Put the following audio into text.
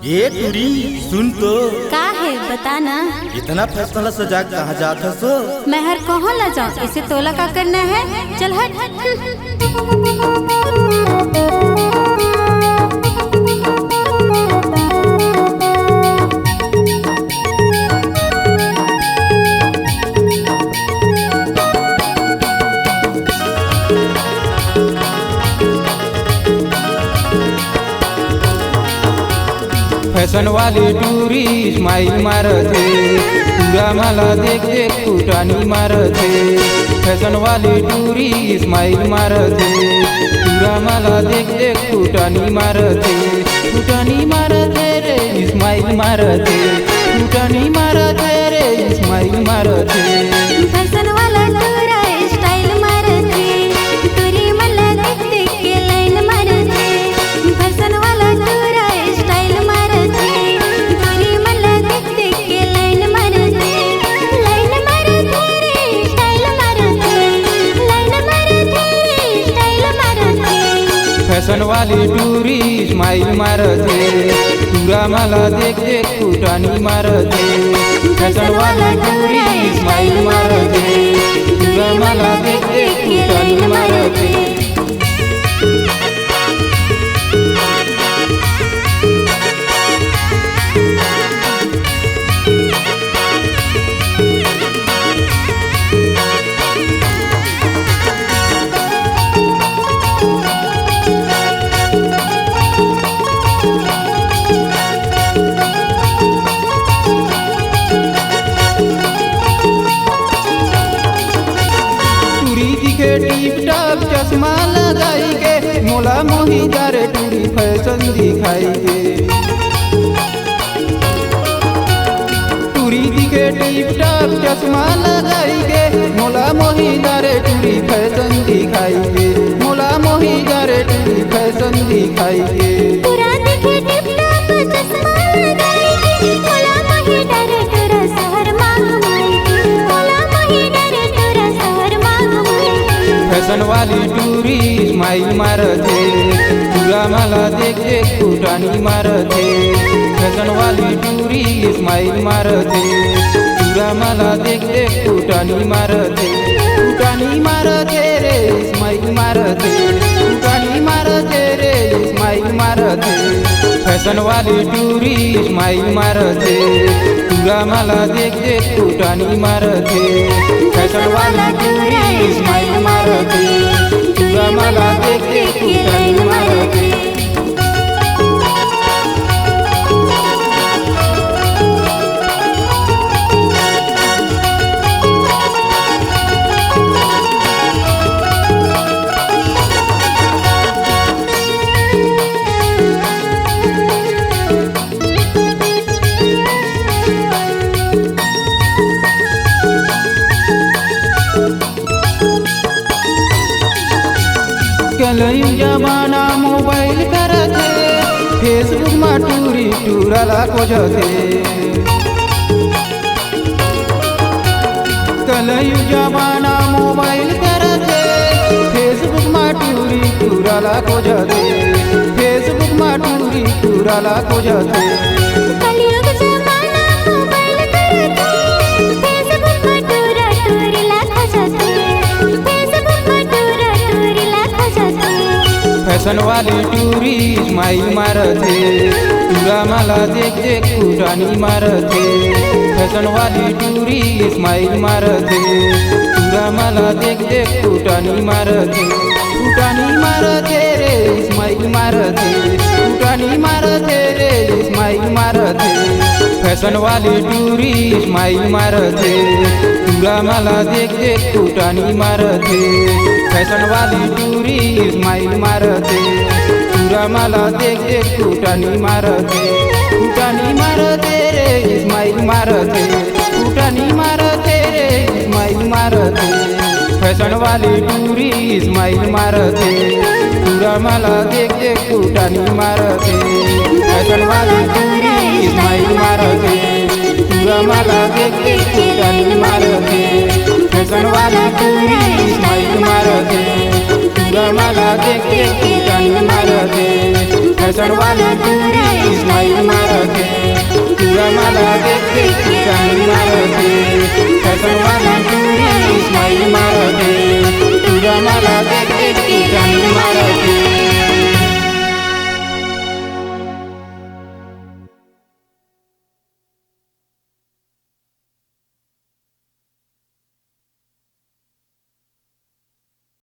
ये टूरी सुन तो का है बताना। इतना फैसला सजा कहाँ जाता सो? मैं हर कहाँ ला जाऊँ, इसे तोला का करना है। चल हट। फैशन वाली टूरी स्माइल मारते, पूरा माला देख देख फुटानी मारते। फैशन वाली टूरी स्माइल मारते, पूरा माला देख देख फुटानी मारते। फुटानी मारते रे स्माइल मारते, फुटानी मारते रे स्माइल मारते। फैशन वाला टूरा स्टाइल मारते, टूरी मला देख देख के लाइन मारते। फैशन वाला टूरा स्टाइल मारते, टूरी मला देख देख के लाइन मारते। लाइन मारते रे स्टाइल मारते, लाइन मारते रे स्टाइल मारते। फैशन वाली टूरी स्माइल मारते, पूरा माला देख देख फुटानी मारते। फैशन वाली टूरी स्माइल मारते, पूरा माला देख देख फुटानी मारते। टिप टाप चश्मा लगाई के, मोला मोही जारे टूरी फैशन दिखाई के। टूरी दिखे टिप टाप चश्मा लगाई के, मोला मोही जारे टूरी फैशन दिखाई के। मोला मोही जारे टूरी फैशन दिखाई के। पूरा दिखे टिप टाप चश्मा लगाई के, मोला मोही जारे टूरा शहर मांगमाई के। मोला मोही जारे टूरा शहर मांगमाई के। फैशन वाली टूरी स्माइल मारते, पूरा माला देख देख फुटानी मारते। फैशन वाली टूरी स्माइल मारते, पूरा माला देख देख फुटानी मारते। फुटानी मारते रे स्माइल मारते, फुटानी मारते रे स्माइल मारते। फैशन वाली टूरी स्माइल मारते, पूरा माला देख देख फुटानी मारते। फैशन वाली टूरी स्माइल मारते, पूरा माला देख देख फुटानी मारते। कलयुग जमाना मोबाइल करते, फेसबुक में टूरी टूराला खोजते। कलयुग जमाना मोबाइल करते, फेसबुक में टूरी टूराला खोजते। फेसबुक में टूरी टूराला खोजते। कलयुग जमाना मोबाइल करते, फेसबुक में टूरा टूरीला खोजते। फेसबुक में टूरा टूरीला खोजते। फैशन वाली टूरी स्माइल मारते, पूरा माला देख देख फुटानी मारते। फैशन वाली टूरी स्माइल मारते, पूरा माला देख देख फुटानी मारते। फुटानी मारते रे स्माइल मारते, फुटानी मारते रे स्माइल मारते। फैशन वाली टूरी स्माइल मारते, पूरा माला देख देख फुटानी मारते। फैशन वाली टूरी स्माइल मारते, पूरा माला देख देख फुटानी मारते। फुटानी मारते रे स्माइल मारते, फुटानी मारते रे स्माइल मारते। फैशन वाली टूरी स्माइल मारते, पूरा माला देख देख फुटानी मारते। फैशन वाली टूरी स्माइल मारते, पूरा माला देख देख फुटानी मारते। फैशन वाली टूरी स्माइल मारते, पूरा माला देख देख फुटानी मारते। फैशन वाली टूरी स्माइल मारते। मला देख देख के जानी मारते फैशन वाली टूरी स्माइल मारते पूरा मला देख देख के जानी मारते।